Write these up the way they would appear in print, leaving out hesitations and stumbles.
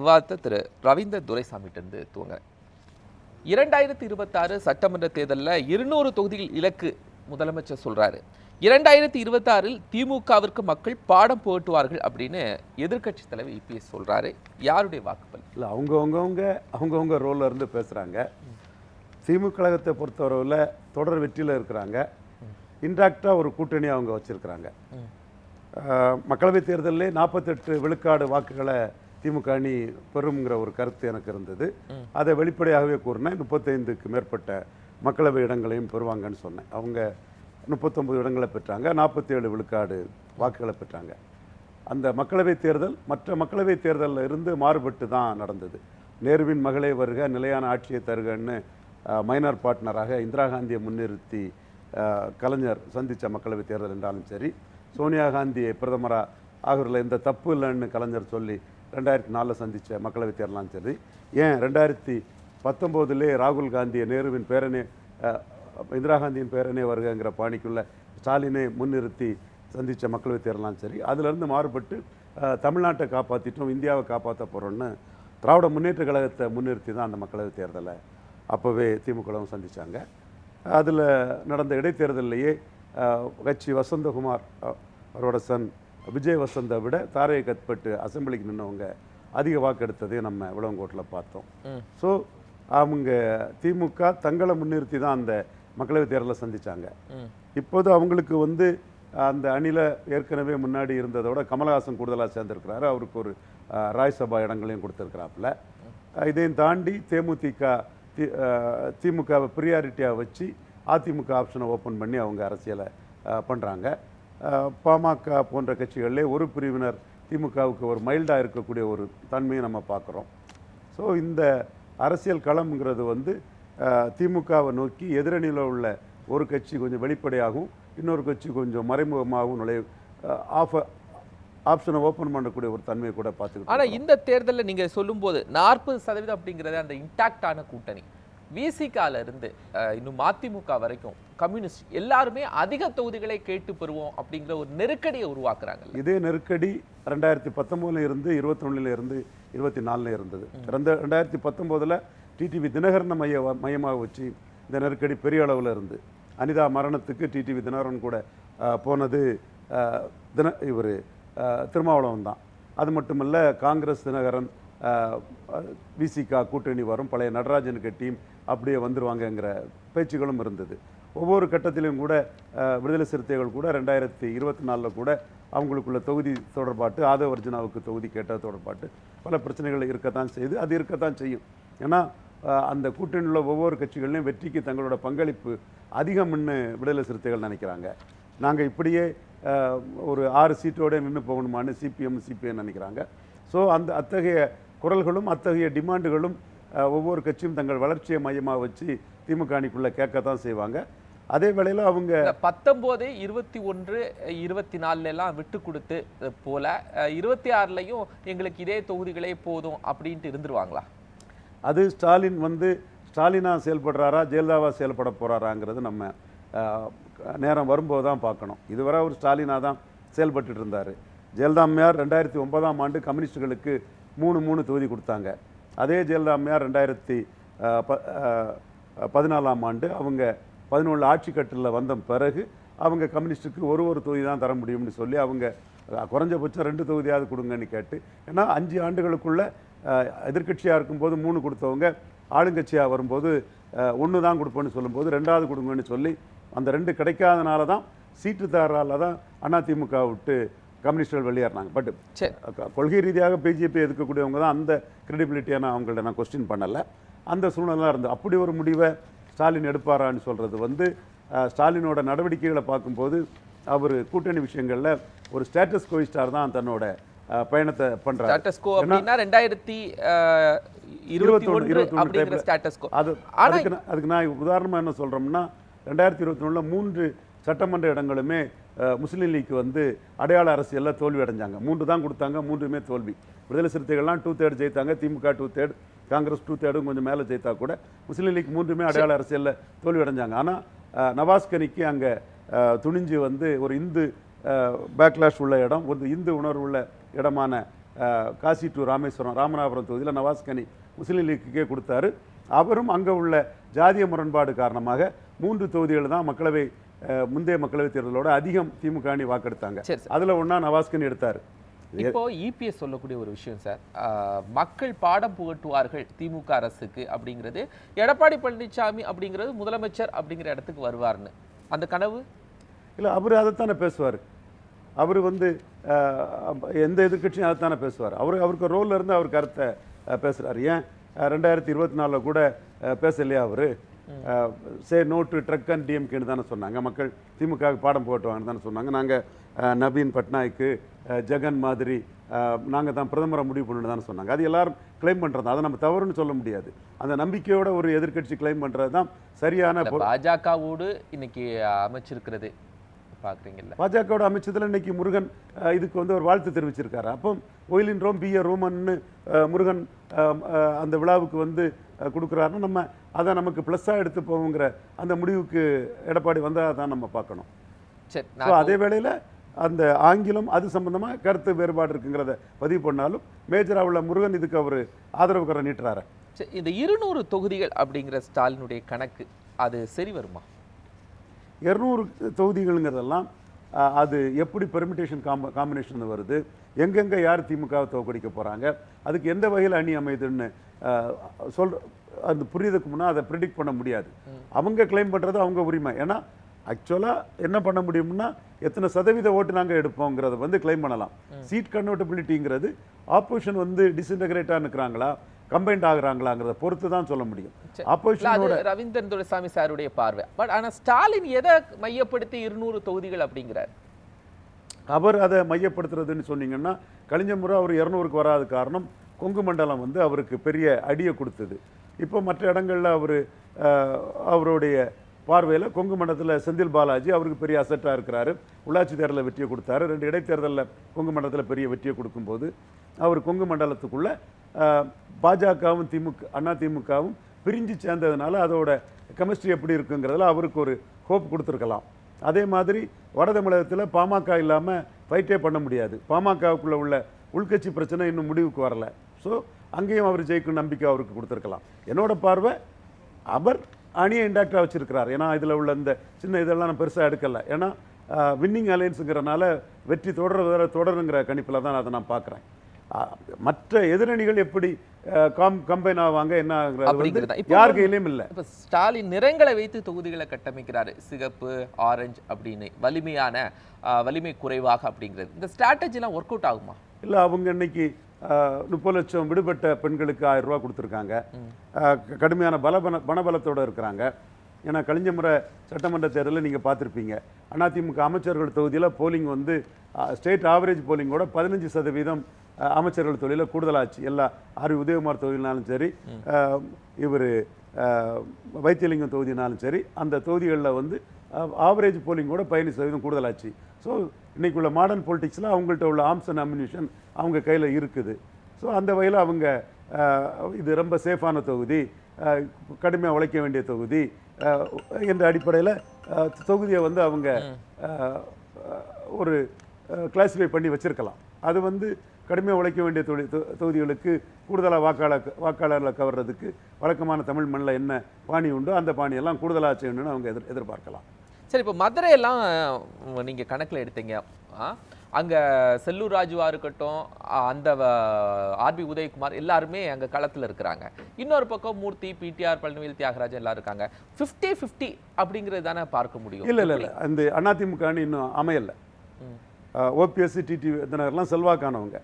விவாதத்தை திரு ரவீந்திர துரைசாமிகிட்டேருந்து துவங்குறேன். 2026 சட்டமன்ற தேர்தலில் 200 தொகுதிகள் இலக்கு முதலமைச்சர் சொல்றாரு. 2026 திமுகவிற்கு மக்கள் பாடம் போட்டுவார்கள் அப்படின்னு எதிர்க்கட்சி தலைவர் இபிஎஸ் சொல்றாரு. யாருடைய வாக்குப்பல்? இல்லை, அவங்கவுங்க ரோல்ல இருந்து பேசுறாங்க. திமுக கழகத்தை பொறுத்தவரையில் தொடர் வெற்றியில் இருக்கிறாங்க. இன்டாக்டா ஒரு கூட்டணி அவங்க வச்சிருக்கிறாங்க. மக்களவைத் தேர்தலில் 48 விழுக்காடு வாக்குகளை திமுக அணி பெறுங்கிற ஒரு கருத்து எனக்கு இருந்தது. அதை வெளிப்படையாகவே கூறினேன். 35க்கு மேற்பட்ட மக்களவை இடங்களையும் பெறுவாங்கன்னு சொன்னேன். அவங்க 39 இடங்களை பெற்றாங்க, 47 விழுக்காடு வாக்குகளை பெற்றாங்க. அந்த மக்களவைத் தேர்தல் மற்ற மக்களவைத் தேர்தலில் இருந்து மாறுபட்டு தான் நடந்தது. நேருவின் மகளே வருக, நிலையான ஆட்சியை தருகன்னு மைனர் பார்ட்னராக இந்திரா காந்தியை முன்னிறுத்தி கலைஞர் சந்தித்த மக்களவைத் தேர்தல் என்றாலும் சரி, சோனியா காந்தியை பிரதமராக ஆகிறதுல எந்த தப்பு இல்லைன்னு கலைஞர் சொல்லி 2004 சந்தித்த மக்களவைத் தேர்தலாம் சரி, ஏன் 2019 ராகுல் காந்தியை நேருவின் பேரனே இந்திரா காந்தியின் பேரனே வருகிற பாணிக்குள்ள ஸ்டாலினை முன்னிறுத்தி சந்தித்த மக்களவைத் தேர்தலாம் சரி, அதிலிருந்து மாறுபட்டு தமிழ்நாட்டை காப்பாற்றிட்டோம், இந்தியாவை காப்பாற்ற போகிறோன்னு திராவிட முன்னேற்ற கழகத்தை முன்னிறுத்தி தான் அந்த மக்களவைத் தேர்தலை அப்போவே திமுகவும் சந்தித்தாங்க. அதில் நடந்த இடைத்தேர்தலையே கட்சி வசந்தகுமார் அவரோட சன் விஜய் வசந்தை விட தாரையை கட்பட்டு அசம்பிளிக்கு நின்றவங்க அதிக வாக்கு எடுத்ததையும் நம்ம விளவங்கோட்டில் பார்த்தோம். ஸோ அவங்க திமுக தங்களை முன்னிறுத்தி தான் அந்த மக்களவைத் தேர்தலை சந்தித்தாங்க. இப்போது அவங்களுக்கு அந்த அணியில் ஏற்கனவே முன்னாடி இருந்ததோட கமலஹாசன் கூடுதலாக சேர்ந்திருக்கிறாரு. அவருக்கு ஒரு ராஜ்சபா இடங்களையும் கொடுத்துருக்கிறாப்புல. இதையும் தாண்டி திமுகவை ப்ரியாரிட்டியாக வச்சு அதிமுக ஆப்ஷனை ஓப்பன் பண்ணி அவங்க அரசியலை பண்ணுறாங்க. பாமக போன்ற கட்சிகளிலே ஒரு பிரிவினர் திமுகவுக்கு ஒரு மைல்டாக இருக்கக்கூடிய ஒரு தன்மையை நம்ம பார்க்குறோம். ஸோ இந்த அரசியல் களம்ங்கிறது திமுகவை நோக்கி எதிரணியில் உள்ள ஒரு கட்சி கொஞ்சம் வெளிப்படையாகவும் இன்னொரு கட்சி கொஞ்சம் மறைமுகமாகவும் ஆப்ஷனை ஓப்பன் பண்ணக்கூடிய ஒரு தன்மையை கூட பார்த்துக்கிட்டோம். ஆனால் இந்த தேர்தலில் நீங்கள் சொல்லும்போது 40% அப்படிங்கிறது அந்த இன்டாக்டான கூட்டணி விசிகால இருந்து இன்னும் அதிமுக வரைக்கும் கம்யூனிஸ்ட் எல்லாருமே அதிக தொகுதிகளை கேட்டு பெறுவோம் அப்படிங்கிற ஒரு நெருக்கடியை உருவாக்குறாங்க. இதே நெருக்கடி 2019 இருந்து 21 இருந்து 24 இருந்தது. 2019 டிடிவி தினகரனை மையமாக வச்சு இந்த நெருக்கடி பெரிய அளவில் இருந்து அனிதா மரணத்துக்கு டிடிவி தினகரன் கூட போனது இவர் திருமாவளவன் தான். அது மட்டுமல்ல, காங்கிரஸ் தினகரன் விசிகா கூட்டணி வரும், பழைய நடராஜனுக்கு டீம் அப்படியே வந்துருவாங்கங்கிற பேச்சுகளும் இருந்தது. ஒவ்வொரு கட்டத்திலும் கூட விடுதலை சிறுத்தைகள் கூட 2024 கூட அவங்களுக்குள்ள தொகுதி தொடர்பாட்டு ஆதவர்ஜனாவுக்கு தொகுதி கேட்ட தொடர்பாட்டு பல பிரச்சனைகள் இருக்கத்தான் செய்யுது. அது இருக்கத்தான் செய்யும். ஏன்னா அந்த கூட்டணியில் உள்ள ஒவ்வொரு கட்சிகளையும் வெற்றிக்கு தங்களோட பங்களிப்பு அதிகம்னு விடுதலை சிறுத்தைகள் நினைக்கிறாங்க. நாங்கள் இப்படியே ஒரு 6 சீட்டோடு நின்று போகணுமான்னு சிபிஎம் நினைக்கிறாங்க. ஸோ அத்தகைய குரல்களும் அத்தகைய டிமாண்டுகளும் ஒவ்வொரு கட்சியும் தங்கள் வளர்ச்சியை மையமாக வச்சு திமுக அணிக்குள்ளே கேட்கத்தான் செய்வாங்க. அதே வேளையில் அவங்க 19, 21, 24 விட்டு கொடுத்து போல 26லையும் எங்களுக்கு இதே தொகுதிகளே போதும் அப்படின்ட்டு இருந்துருவாங்களா? அது ஸ்டாலினா செயல்படுறாரா ஜெயலலிதாவா செயல்பட போகிறாராங்கிறது நம்ம நேரம் வரும்போது தான் பார்க்கணும். இதுவரை அவர் ஸ்டாலினா தான் செயல்பட்டு இருந்தார். ஜெயலலிதா அம்மையார் 2009ஆம் ஆண்டு கம்யூனிஸ்டுகளுக்கு 3 தொகுதி கொடுத்தாங்க. அதே ஜெயலலிதா அம்மையார் 2014ஆம் ஆண்டு அவங்க 17 ஆட்சி கட்டில் வந்த பிறகு அவங்க கம்யூனிஸ்டுக்கு ஒரு தொகுதி தான் தர முடியும்னு சொல்லி அவங்க குறைஞ்சபட்சம் 2 தொகுதியாவது கொடுங்கன்னு கேட்டு, ஏன்னா 5 ஆண்டுகளுக்குள்ள எதிர்கட்சியாக இருக்கும்போது 3 கொடுத்தவங்க ஆளுங்கட்சியாக வரும்போது 1 தான் கொடுப்போன்னு சொல்லும்போது 2வது கொடுங்கன்னு சொல்லி அந்த 2 கிடைக்காதனால தான் சீட்டு தகரால தான் அதிமுக விட்டு கம்யூனிஸ்டுகள் வெளியேறினாங்க. பட் கொள்கை ரீதியாக பிஜேபி எதிர்க்கக்கூடியவங்க தான் அந்த கிரெடிபிலிட்டியான அவங்கள்ட்ட நான் கொஸ்டின் பண்ணலை. அந்த சூழ்நிலை இருந்தது. அப்படி ஒரு முடிவை ஸ்டாலின் எடுப்பாரான்னு சொல்கிறது ஸ்டாலினோட நடவடிக்கைகளை பார்க்கும்போது அவர் கூட்டணி விஷயங்களில் ஒரு ஸ்டேட்டஸ் கோயிஸ்டார் தான் தன்னோட பயணத்தை பண்றாரு. அதுக்கு நான் உதாரணமாக என்ன சொல்கிறோம்னா, 2021 3 சட்டமன்ற இடங்களுமே முஸ்லீம் லீக் அடையாள அரசியலில் தோல்வி அடைஞ்சாங்க. 3 தான் கொடுத்தாங்க, 3மே தோல்வி. விடுதலை சிறுத்தைகள்லாம் 2/3 ஜெயித்தாங்க, திமுக 2/3, காங்கிரஸ் 2/3 கொஞ்சம் மேலே ஜெயித்தா கூட முஸ்லீம் லீக் 3மே அடையாள அரசியலில் தோல்வி அடைஞ்சாங்க. ஆனால் நவாஸ் கனிக்கு அங்கே துணிஞ்சு ஒரு இந்து பேக்லாஷ் உள்ள இடம், ஒரு இந்து உணர்வு உள்ள இடமான காசி டு ராமேஸ்வரம் ராமநாதபுரம் தொகுதியில் நவாஸ்கனி முஸ்லீம் லீக்குக்கே கொடுத்தாரு. அவரும் அங்கே உள்ள ஜாதிய முரண்பாடு காரணமாக 3 தொகுதிகள் தான் முந்தைய மக்களவைத் தேர்தலோட அதிகம் திமுக அணி வாக்கெடுத்தாங்க. அதுல ஒண்ணா நவாஸ்கனி எடுத்தாரு. இப்போ இபிஎஸ் சொல்லக்கூடிய ஒரு விஷயம் சார், மக்கள் பாடம் புகட்டுவார்கள் திமுக அரசுக்கு அப்படிங்கிறது, எடப்பாடி பழனிசாமி அப்படிங்கிறது முதலமைச்சர் அப்படிங்கிற இடத்துக்கு வருவார்னு அந்த கனவு இல்லை. அவர் அதைத்தானே பேசுவார். அவர் எந்த எதிர்கட்சியும் அதைத்தானே பேசுவார். அவருக்கு ரோல்ல இருந்து அவர் கருத்தை பேசுறாரு. ஏன் 2024 கூட பேசலையா அவரு? Say no to drug and டிஎம்கேன்னு தானே சொன்னாங்க. மக்கள் திமுக பாடம் போட்டுவாங்கன்னு தானே சொன்னாங்க. நாங்கள் நவீன் பட்நாயக்கு ஜெகன் மாதிரி நாங்கள் தான் பிரதமரை முடிவு பண்ணணுன்னு தானே சொன்னாங்க. அது எல்லாரும் கிளைம் பண்ணுறது, அதை நம்ம தவறுன்னு சொல்ல முடியாது. அந்த நம்பிக்கையோட ஒரு எதிர்கட்சி கிளைம் பண்ணுறது தான் சரியான. பாஜகவோடு இன்னைக்கு அமைச்சிருக்கிறது பார்க்குறீங்கல்ல, பாஜகவோட அமைச்சதில் இன்னைக்கு முருகன் இதுக்கு ஒரு வாழ்த்து தெரிவிச்சிருக்காரு. அப்போ ஒயிலின் ரோம் பி ஏ ரோமன்னு முருகன் அந்த விழாவுக்கு கொடுக்குறாருன்னு நம்ம அதை நமக்கு ப்ளஸ்ஸாக எடுத்து போவோங்கிற அந்த முடிவுக்கு எடப்பாடி வந்தால் தான் நம்ம பார்க்கணும். சரி, அதே வேளையில் அந்த ஆங்கிலம் அது சம்பந்தமாக கருத்து வேறுபாடு இருக்குங்கிறத பதிவு பண்ணாலும் மேஜராக உள்ள முருகன் இதுக்கு அவர் ஆதரவு கரை நீட்டுறாரு. சரி, இந்த 200 தொகுதிகள் அப்படிங்கிற ஸ்டாலினுடைய கணக்கு அது சரி வருமா? 200 தொகுதிகள்ங்கிறதெல்லாம் அது எப்படி பெர்மிட்டேஷன் காம்பினேஷன் வருது, எங்கெங்கே யார் திமுகவை தோற்கடிக்க போகிறாங்க, அதுக்கு எந்த வகையில் அணி அமைதுன்னு அது புரியுதுக்கு முன்னா அதை ப்ரிடிக்ட் பண்ண முடியாது. அவங்க கிளைம் பண்ணுறது அவங்க உரிமை. ஏன்னா ஆக்சுவலாக என்ன பண்ண முடியும்னா எத்தனை சதவீத ஓட்டு நாங்கள் எடுப்போங்கிறத கிளைம் பண்ணலாம். சீட் கன்வெர்டபிலிட்டிங்கிறது ஆப்போசிஷன் டிஸ்இன்டகிரேட்டாக இருக்கிறாங்களா கம்பைண்ட் ஆகுறாங்களாங்கிறத பொறுத்து தான் சொல்ல முடியும். ஆப்போசிஷனோட ரவீந்திரன் துரைசாமி சாருடைய பார்வை. பட் ஆனால் ஸ்டாலின் எதை மையப்படுத்தி 200 தொகுதிகள் அப்படிங்கிறார்? அவர் அதை மையப்படுத்துறதுன்னு சொன்னீங்கன்னா கழிஞ்ச முறை அவர் 200க்கு வராத காரணம் கொங்கு மண்டலம் அவருக்கு பெரிய அடியை கொடுத்தது. இப்போ மற்ற இடங்களில் அவருடைய பார்வையில் கொங்கு மண்டலத்தில் செந்தில் பாலாஜி அவருக்கு பெரிய அசட்டாக இருக்கிறாரு. உள்ளாட்சி தேர்தலில் வெற்றியை கொடுத்தாரு. 2 இடைத்தேர்தலில் கொங்கு மண்டலத்தில் பெரிய வெற்றியை கொடுக்கும்போது அவர் கொங்கு மண்டலத்துக்குள்ள பாஜகவும் அதிமுகவும் பிரிஞ்சு சேர்ந்ததுனால அதோட கெமிஸ்ட்ரி எப்படி இருக்குங்கிறதுல அவருக்கு ஒரு ஹோப் கொடுத்துருக்கலாம். அதே மாதிரி வட தமிழகத்தில் பாமக இல்லாமல் ஃபைட்டே பண்ண முடியாது. பாமகவுக்குள்ள உள்ள உள்கட்சி பிரச்சனை இன்னும் முடிவுக்கு வரல. ஸோ அங்கேயும் அவர் ஜெயிக்கும் நம்பிக்கை அவருக்கு கொடுத்துருக்கலாம். என்னோட பார்வை அவர் அணியை இன்டாக்டாக வச்சிருக்கிறார். ஏன்னா இதில் உள்ள இந்த சின்ன இதெல்லாம் நான் பெருசாக எடுக்கலை. ஏன்னா வின்னிங் அலையன்ஸுங்கிறனால வெற்றி தொடருங்கிற கணிப்பில் தான் அதை நான் பார்க்குறேன். மற்ற எதிரணிகள் எப்படி கம்பைன் ஆவாங்க என்ன யார் கையிலும் இல்லை. இப்போ ஸ்டாலின் நிறங்களை வைத்து தொகுதிகளை கட்டமைக்கிறாரு, சிகப்பு ஆரஞ்சு அப்படின்னு, வலிமை குறைவாக அப்படிங்கிறது. இந்த ஸ்ட்ராட்டஜிலாம் ஒர்க் அவுட் ஆகுமா? இல்லை, அவங்க இன்னைக்கு 30 லட்சம் விடுபட்ட பெண்களுக்கு 1000 ரூபா கொடுத்துருக்காங்க. கடுமையான பணபலத்தோடு இருக்கிறாங்க. ஏன்னா கழிஞ்ச முறை சட்டமன்ற தேர்தலில் நீங்கள் பார்த்துருப்பீங்க, அதிமுக அமைச்சர்கள் தொகுதியில் போலிங் ஸ்டேட் ஆவரேஜ் போலிங்கோட 15% அமைச்சர்கள் தொழிலில் கூடுதலாச்சு. எல்லா உதயகுமார் தொகுதியினாலும் சரி, இவர் வைத்தியலிங்கம் தொகுதினாலும் சரி, அந்த தொகுதிகளில் ஆவரேஜ் போலிங்கோட 15% கூடுதலாச்சு. ஸோ இன்றைக்குள்ள மாடர்ன் பொலிட்டிக்ஸில் அவங்கள்ட்ட உள்ள ஆர்ம்ஸ் அண்ட் அம்யூனிஷன் அவங்க கையில் இருக்குது. ஸோ அந்த வகையில் அவங்க இது ரொம்ப சேஃபான தொகுதி, கடுமையாக உழைக்க வேண்டிய தொகுதி என்ற அடிப்படையில் தொகுதியை அவங்க ஒரு கிளாஸிஃபை பண்ணி வச்சுருக்கலாம். அது கடுமையாக உழைக்க வேண்டிய தொகுதிகளுக்கு கூடுதலாக வாக்காளர்களை கவர்றதுக்கு வழக்கமான தமிழ் மண்ணில் என்ன பாணி உண்டோ அந்த பாணியெல்லாம் கூடுதலாக செய்யணும்னு அவங்க எதிர்பார்க்கலாம். சரி, இப்போ மதுரையெல்லாம் நீங்கள் கணக்கில் எடுத்தீங்க, அங்கே செல்லூர் ராஜுவாக இருக்கட்டும், அந்த ஆர்பி உதயகுமார் எல்லாருமே அங்கே களத்தில் இருக்கிறாங்க. இன்னொரு பக்கம் மூர்த்தி, பிடிஆர், பழனிவேல் தியாகராஜன் எல்லாம் இருக்காங்க. 50-50 அப்படிங்கிறது தானே பார்க்க முடியும். இல்லை, அந்த அதிமுக அணி இன்னும் அமையலை. OPS, DD தினகர்லாம் செல்வாக்கானவங்க.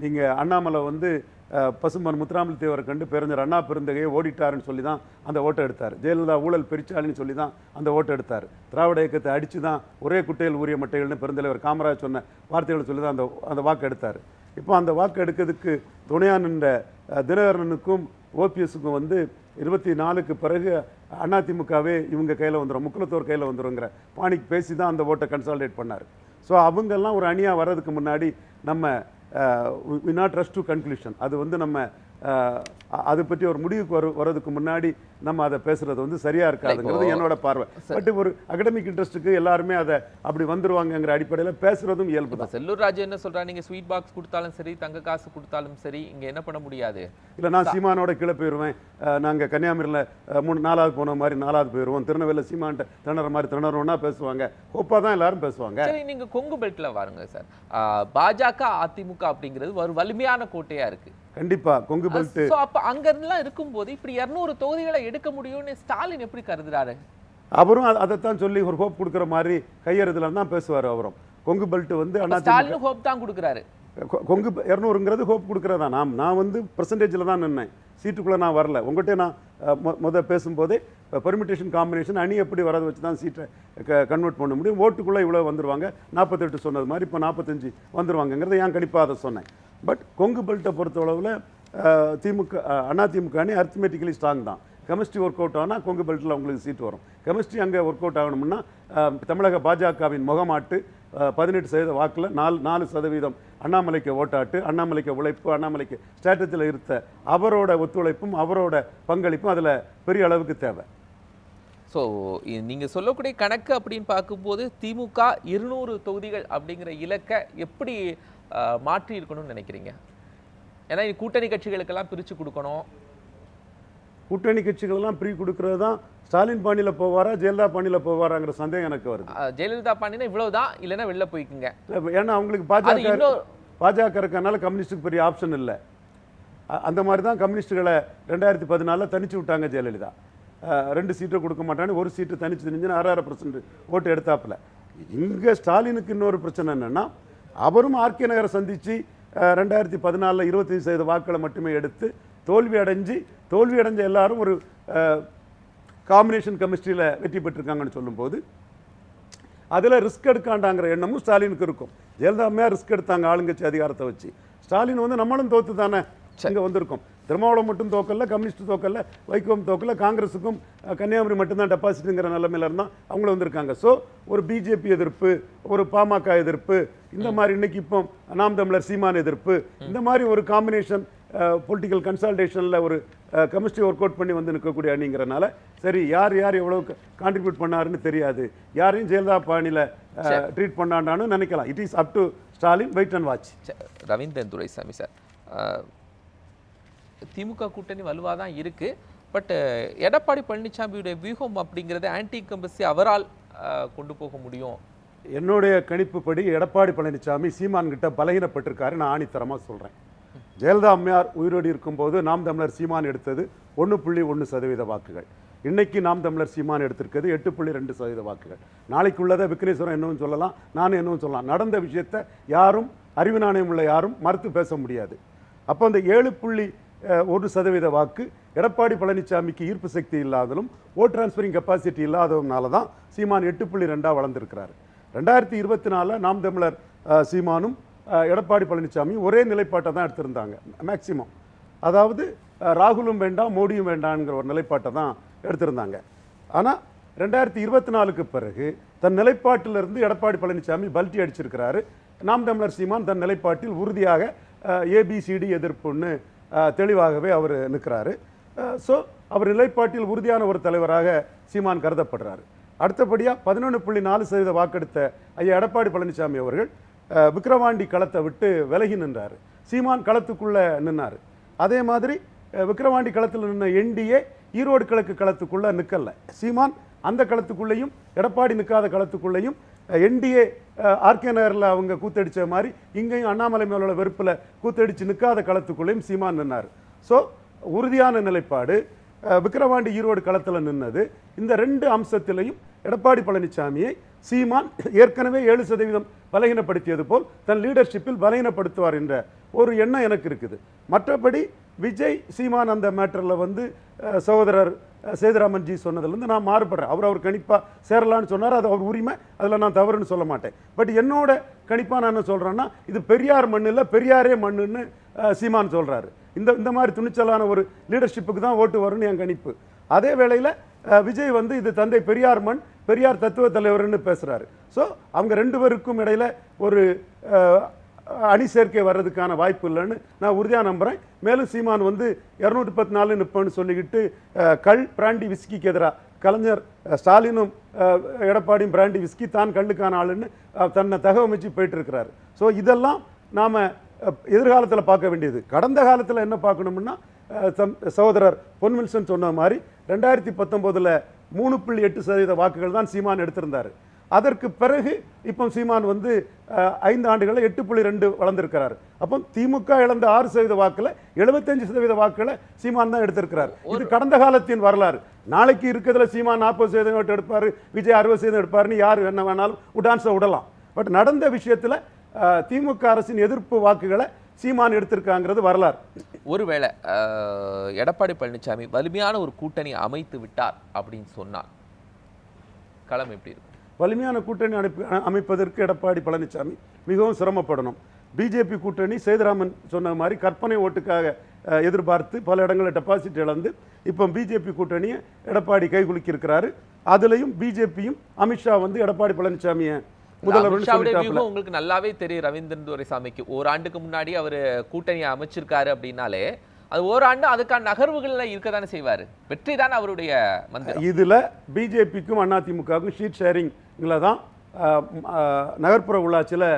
நீங்கள் அண்ணாமலை பசும்பன் முத்துராமலிங்க தேவரை கண்டு பெருஞ்சர் அண்ணா பெருந்தகையை ஓடிட்டாருன்னு சொல்லி தான் அந்த ஓட்டை எடுத்தார். ஜெயலலிதா ஊழல் பெரிச்சாலின்னு சொல்லி தான் அந்த ஓட்டை எடுத்தார். திராவிட இயக்கத்தை அடித்து தான் ஒரே குட்டையில் ஊறிய மட்டைகள்னு பெருந்தலைவர் காமராஜ் சொன்ன வார்த்தைகளை சொல்லி தான் அந்த வாக்கு எடுத்தார். இப்போ அந்த வாக்கு எடுக்கிறதுக்கு துணையாக நின்ற தினகரனுக்கும் ஓபிஎஸ்க்கும் 24க்கு பிறகு அதிமுகவே இவங்க கையில் வந்துடும், முக்குலத்தோர் கையில் வந்துடுங்கிற பாணிக்கு பேசி தான் அந்த ஓட்டை கன்சாலிடேட் பண்ணார். ஸோ அவங்கெல்லாம் ஒரு அணியாக வர்றதுக்கு முன்னாடி நம்ம we not rush to conclusion. அது நம்ம அதை பற்றி ஒரு முடிவுக்கு வர்றதுக்கு முன்னாடி நம்ம அதை பேசுறது வந்து சரியா இருக்காதுங்கிறது என்னோட பார்வை. பட் ஒரு அகடமிக் இன்ட்ரெஸ்ட்டுக்கு எல்லாருமே அதை அப்படி வந்துருவாங்கங்கிற அடிப்படையில் பேசுறதும் இயல்பு தான். செல்லூர் ராஜு என்ன சொல்றாரு, நீங்க ஸ்வீட் பாக்ஸ் கொடுத்தாலும் சரி, தங்க காசு கொடுத்தாலும் சரி, இங்க என்ன பண்ண முடியாது. இல்லை, நான் சீமானோட கீழே போயிடுவேன். நாங்கள் கன்னியாகுமரியில் 4வது போன மாதிரி 4வது போயிடுவோம், திருநெல்வேலியில் சீமான்ட்ட திணற மாதிரி திணறோன்னா பேசுவாங்க. ஹோப்பாக தான் எல்லாரும் பேசுவாங்க. சரி, நீங்க கொங்கு பெல்ட்ல வாருங்க சார். பாஜக அதிமுக அப்படிங்கிறது ஒரு வலிமையான கோட்டையா இருக்கு. கண்டிப்பா கொங்கு பெல்ட். அப்ப அங்க இருந்தெல்லாம் இருக்கும்போது இப்படி 200 தொகுதிகளை எடுக்க முடியும்னு ஸ்டாலின் எப்படி கருதுறாரு? அவரும் அதைத்தான் சொல்லி ஒரு ஹோப் கொடுக்குற மாதிரி கையெழுத்துல தான் பேசுவார். அவரும் கொங்கு பெல்ட் வந்து ஸ்டாலின் ஹோப் தான் கொடுக்குறாரு. கொங்கு 200ங்கிறது ஹோப் கொடுக்குறதா. நான் வந்து பெர்சன்டேஜில் தான் நின்னேன், சீட்டுக்குள்ளே நான் வரல. உங்கள்கிட்ட நான் பேசும்போதே பெர்மிட்டேஷன் காம்பினேஷன் அணி எப்படி வரதை வச்சு தான் சீட்டை கன்வெர்ட் பண்ண முடியும். ஓட்டுக்குள்ளே இவ்வளோ வந்துருவாங்க, 48 சொன்னது மாதிரி இப்போ 45 வந்துருவாங்கங்கிறத ஏன் கண்டிப்பாக அதை சொன்னேன். பட் கொங்கு பெல்ட்டை பொறுத்தளவில் அதிமுக அணி அரித்மெட்டிக்கலி ஸ்ட்ராங் தான். கெமிஸ்ட்ரி ஒர்க் அவுட் ஆனால் கொங்கு பெல்ட்டில் உங்களுக்கு சீட் வரும். கெமிஸ்ட்ரி அங்கே ஒர்க் அவுட் ஆகணும்னா தமிழக பாஜகவின் முகமாட்டு 18% வாக்கில் 4% அண்ணாமலைக்கு ஓட்டாட்டு, அண்ணாமலைக்கு உழைப்பு, அண்ணாமலைக்கு ஸ்ட்ராட்டஜியில் இருந்த அவரோட ஒத்துழைப்பும் அவரோட பங்களிப்பும் அதில் பெரிய அளவுக்கு தேவை. ஸோ நீங்கள் சொல்லக்கூடிய கணக்கு அப்படின்னு பார்க்கும்போது திமுக 200 தொகுதிகள் அப்படிங்கிற இலக்கை எப்படி மாற்றி இருக்கணும்னு நினைக்கிறீங்க? ஏன்னா கூட்டணி கட்சிகளுக்கெல்லாம் பிரித்து கொடுக்கணும். கூட்டணி கட்சிகளெல்லாம் பிரி கொடுக்கறது தான் ஸ்டாலின் பாணியில் போவாரா ஜெயலலிதா பாணியில் போவாராங்கிற சந்தேகம் எனக்கு வருது. ஜெயலலிதா பாணினா இவ்வளவுதான், இல்லைன்னா வெளில போய்க்குங்க. ஏன்னா அவங்களுக்கு பாஜக இருக்கனால கம்யூனிஸ்டுக்கு பெரிய ஆப்ஷன் இல்லை. அந்த மாதிரி தான் கம்யூனிஸ்டுகளை 2014 தனிச்சு விட்டாங்க ஜெயலலிதா. 2 சீட்டை கொடுக்க மாட்டான்னு 1 சீட்டு தனிச்சு தெரிஞ்சுன்னு 6% ஓட்டு எடுத்தாப்புல. இங்கே ஸ்டாலினுக்கு இன்னொரு பிரச்சனை என்னன்னா, அவரும் ஆர்கே நகரை சந்திச்சு 2014 25% வாக்குகளை மட்டுமே எடுத்து தோல்வி அடைஞ்ச எல்லாரும் ஒரு காம்பினேஷன் கெமிஸ்ட்ரியில் வெற்றி பெற்றிருக்காங்கன்னு சொல்லும்போது அதில் ரிஸ்க் எடுக்காண்டாங்கிற எண்ணமும் ஸ்டாலினுக்கு இருக்கும். ஜெயலலிதாமையாக ரிஸ்க் எடுத்தாங்க ஆளுங்கட்சி அதிகாரத்தை வச்சு. ஸ்டாலின் வந்து நம்மளும் தோத்து தானே இங்கே வந்திருக்கோம். திருமாவளம் மட்டும் தோக்கல்ல, கம்யூனிஸ்ட் தோக்கல்ல, வைகோவும் தோக்கல்ல, காங்கிரஸுக்கும் கன்னியாகுமரி மட்டும்தான் டெபாசிட்டுங்கிற நிலைமையில இருந்தால் அவங்களும் வந்திருக்காங்க. ஸோ ஒரு பிஜேபி எதிர்ப்பு, ஒரு பாமக எதிர்ப்பு, இந்த மாதிரி இன்னைக்கு இப்போ நாம் தமிழர் சீமான் எதிர்ப்பு, இந்த மாதிரி ஒரு காம்பினேஷன் பொலிட்டிக்கல் கன்சல்டேஷனில் ஒரு கெமிஸ்ட்ரி ஒர்க் அவுட் பண்ணி வந்து நிற்கக்கூடிய அணிங்கிறனால சரி யார் எவ்வளோ கான்ட்ரிபியூட் பண்ணாருன்னு தெரியாது, யாரையும் ஜெயலலிதா பாணியில் ட்ரீட் பண்ணாண்டான்னு நினைக்கலாம். It is up to Stalin, wait and watch. Ravindran Duraisamy sir, DMK கூட்டணி வலுவாக தான் இருக்கு. பட் எடப்பாடி பழனிசாமியுடைய வியூகம் அப்படிங்கிறது ஆன்டி இன்கம்பன்சி அவரால் கொண்டு போக முடியும். என்னுடைய கணிப்புப்படி எடப்பாடி பழனிசாமி சீமான் கிட்ட பலகீனப்பட்டிருக்காரு. நான் ஆணித்தரமாக சொல்கிறேன். ஜெயலலிதா அம்மையார் உயிரோடு இருக்கும்போது நாம் தமிழர் சீமான் எடுத்தது 1.1% வாக்குகள். இன்னைக்கு நாம் தமிழர் சீமான் எடுத்திருக்கிறது 8.2% வாக்குகள். நாளைக்குள்ளதை விக்னேஸ்வரன் என்னவும் சொல்லலாம், நானும் என்னவும் சொல்லலாம். நடந்த விஷயத்தை யாரும் அறிவு நாணயம் உள்ள யாரும் மறுத்து பேச முடியாது. அப்போ அந்த 7.1% வாக்கு எடப்பாடி பழனிசாமிக்கு ஈர்ப்பு சக்தி இல்லாதலும் ஓட் டிரான்ஸ்பரிங் கெப்பாசிட்டி இல்லாததுனால தான் சீமான் 8.2 வளர்ந்துருக்கிறாரு. 2024 நாம் தமிழர் சீமானும் எடப்பாடி பழனிசாமியும் ஒரே நிலைப்பாட்டை தான் எடுத்திருந்தாங்க மேக்சிமம். அதாவது ராகுலும் வேண்டாம் மோடியும் வேண்டாம்ங்கிற ஒரு நிலைப்பாட்டை தான் எடுத்திருந்தாங்க. ஆனால் 2024க்கு பிறகு தன் நிலைப்பாட்டிலிருந்து எடப்பாடி பழனிசாமி பல்ட்டி அடிச்சிருக்கிறாரு. நாம் தமிழர் சீமான் தன் நிலைப்பாட்டில் உறுதியாக ஏபிசிடி எதிர்ப்புன்னு தெளிவாகவே அவர் நிற்கிறாரு. ஸோ அவர் நிலைப்பாட்டில் உறுதியான ஒரு தலைவராக சீமான் கருதப்படுறாரு. அடுத்தபடியாக 11.4% வாக்கெடுத்த ஐயா எடப்பாடி பழனிசாமி அவர்கள் விக்கிரவாண்டி களத்தை விட்டு விலகி நின்றார். சீமான் களத்துக்குள்ளே நின்னார். அதே மாதிரி விக்கிரவாண்டி களத்தில் நின்ன என்டிஏ ஈரோடு கிழக்கு களத்துக்குள்ளே நிற்கல. சீமான் அந்த களத்துக்குள்ளேயும் எடப்பாடி நிற்காத களத்துக்குள்ளேயும் என்டிஏ ஆர்கே நகரில் அவங்க கூத்தடிச்ச மாதிரி இங்கேயும் அண்ணாமலை மேல வெறுப்பில் கூத்தடிச்சு நிற்காத களத்துக்குள்ளேயும் சீமான் நின்னார். ஸோ உறுதியான நிலைப்பாடு. விக்கிரவாண்டி ஈரோடு களத்தில் நின்னது. இந்த 2 அம்சத்திலையும் எடப்பாடி பழனிசாமியை சீமான் ஏற்கனவே 7% பலகீனப்படுத்தியது போல் தன் லீடர்ஷிப்பில் பலகீனப்படுத்துவார் என்ற ஒரு எண்ணம் எனக்கு இருக்குது. மற்றபடி விஜய் சீமான் அந்த மேட்டரில் வந்து சகோதரர் சேதுராமன்ஜி சொன்னதுலேருந்து நான் மாறுபடுறேன். அவர் கணிப்பாக சேரலான்னு சொன்னார், அது அவர் உரிமை, அதில் நான் தவறுன்னு சொல்ல மாட்டேன். பட் என்னோட கணிப்பாக நான் என்ன சொல்கிறேன்னா, இது பெரியார் மண் இல்லை பெரியாரே மண்ணுன்னு சீமான் சொல்கிறாரு. இந்த மாதிரி துணிச்சலான ஒரு லீடர்ஷிப்புக்கு தான் ஓட்டு வரும்னு என் கணிப்பு. அதே வேளையில் விஜய் வந்து இது தந்தை பெரியார் மண், பெரியார் தத்துவ தலைவர்னு பேசுகிறாரு. ஸோ அவங்க 2 பேருக்கும் இடையில் ஒரு அணி சேர்க்கை வர்றதுக்கான வாய்ப்பு இல்லைன்னு நான் உறுதியாக நம்புகிறேன். மேலும் சீமான் வந்து 214 நிற்பேன்னு சொல்லிக்கிட்டு பிராண்டி விஸ்கிக்கு எதிராக கலைஞர் ஸ்டாலினும் எடப்பாடியும் பிராண்டி விஸ்கி தான் கல்லுக்கான ஆளுன்னு தன்னை தகவமைச்சு போயிட்டு இருக்கிறாரு. ஸோ இதெல்லாம் நாம் எதிர்காலத்தில் பார்க்க வேண்டியது. கடந்த காலத்தில் என்ன பார்க்கணும்னா சகோதரர் பொன்வில்சன் சொன்ன மாதிரி 2019 3.8% வாக்குகள் தான் சீமான் எடுத்திருந்தார். அதற்கு பிறகு இப்போ சீமான் வந்து 5 ஆண்டுகளில் 8.2 வளர்ந்திருக்கிறார். அப்போ திமுக இழந்த 6% வாக்குல 75% வாக்குகளை சீமான் தான் எடுத்திருக்கிறார். இது கடந்த காலத்தின் வரலாறு. நாளைக்கு இருக்கிறதுல சீமான் 40% எடுப்பார், விஜய் 60% எடுப்பாருன்னு யார் என்ன வேணாலும் உடான்ஸை விடலாம். பட் நடந்த விஷயத்தில் திமுக அரசின் எதிர்ப்பு வாக்குகளை சீமான் எடுத்திருக்காங்கிறது வரலாறு. ஒருவேளை எடப்பாடி பழனிசாமி வலிமையான ஒரு கூட்டணி அமைத்து விட்டார் அப்படின்னு சொன்னார், களம் எப்படி இருக்கும்? வலிமையான கூட்டணி அமைப்பதற்கு எடப்பாடி பழனிசாமி மிகவும் சிரமப்படணும். பிஜேபி கூட்டணி சேதுராமன் சொன்ன மாதிரி கற்பனை ஓட்டுக்காக எதிர்பார்த்து பல இடங்களில் டெபாசிட் இழந்து இப்போ பிஜேபி கூட்டணியை எடப்பாடி கைகுலுக்கி இருக்கிறாரு. அதுலேயும் பிஜேபியும் அமித்ஷா வந்து எடப்பாடி பழனிசாமியை முதல்வர் உங்களுக்கு நல்லாவே தெரியும். ரவீந்திரன் துரைசாமிக்கு ஓராண்டுக்கு முன்னாடி அவர் கூட்டணியை அமைச்சிருக்காரு அப்படின்னாலே அது ஓராண்டு அதுக்கான நகர்வுகள்ல இருக்கதானே செய்வார். வெற்றி தானே அவருடைய மந்திரம். இதுல பிஜேபிக்கும் அதிமுகவுக்கும் ஷீட் ஷேரிங்ல தான் நகர்ப்புற உள்ளாட்சியில்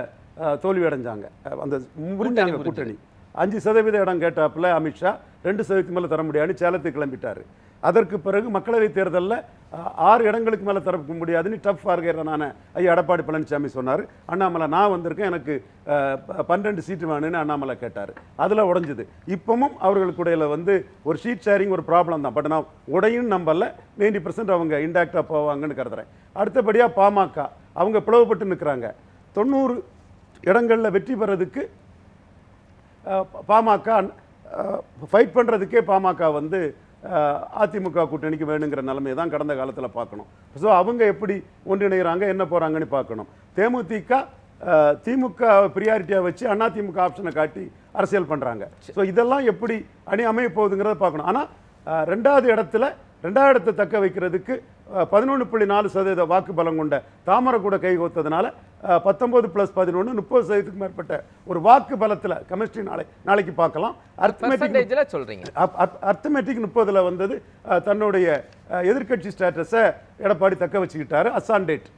தோல்வி அடைஞ்சாங்க. அந்த முடிஞ்சாங்க கூட்டணி 5% இடம் கேட்டாப்புல அமித்ஷா 2% மேலே தர முடியாதுன்னு சேலத்துக்கு கிளம்பிட்டாரு. அதற்கு பிறகு மக்களவைத் தேர்தலில் 6 இடங்களுக்கு மேலே தர முடியாதுன்னு டஃப் ஆர்கேரான ஐயா எடப்பாடி பழனிசாமி சொன்னார். அண்ணாமலை நான் வந்திருக்கேன், எனக்கு 12 சீட்டு வேணும்னு அண்ணாமலை கேட்டார். அதில் உடைஞ்சுது. இப்பவும் அவர்களுக்கு இடையில வந்து ஒரு ஷீட் ஷேரிங் ஒரு ப்ராப்ளம் தான். பட் நான் உடையும் நம்பல, 90% அவங்க இன்டாக்டாக போவாங்கன்னு கருதுறேன். அடுத்தபடியாக பாமக அவங்க பிளவுபட்டு நிற்கிறாங்க. 90 இடங்களில் வெற்றி பெறதுக்கு பாமக ஃபைட் பண்ணுறதுக்கே பாமக வந்து அதிமுக கூட்டணிக்கு வேணுங்கிற நிலைமையை தான் கடந்த காலத்தில் பார்க்கணும். ஸோ அவங்க எப்படி ஒன்றிணைகிறாங்க, என்ன போகிறாங்கன்னு பார்க்கணும். திமுக ப்ரியாரிட்டியாக வச்சு அதிமுக ஆப்ஷனை காட்டி அரசியல் பண்ணுறாங்க. ஸோ இதெல்லாம் எப்படி அணி அமைய போகுதுங்கிறத பார்க்கணும். ஆனால் 2வது இடத்தை தக்க வைக்கிறதுக்கு 11.4% வாக்கு பலம் கொண்ட தாமரை கூட கைகோத்ததுனால 19 + 11 30%க்கு மேற்பட்ட ஒரு வாக்கு பலத்தில் கெமிஸ்ட்ரி நாளைக்கு பார்க்கலாம். அர்த்தமேட்டிக் சொல்றீங்க. அர்த்தமேட்டிக் 30ல் வந்தது. தன்னுடைய எதிர்க்கட்சி ஸ்டேட்டஸை எடப்பாடி தக்க வச்சுக்கிட்டாரு. அசான் டேட்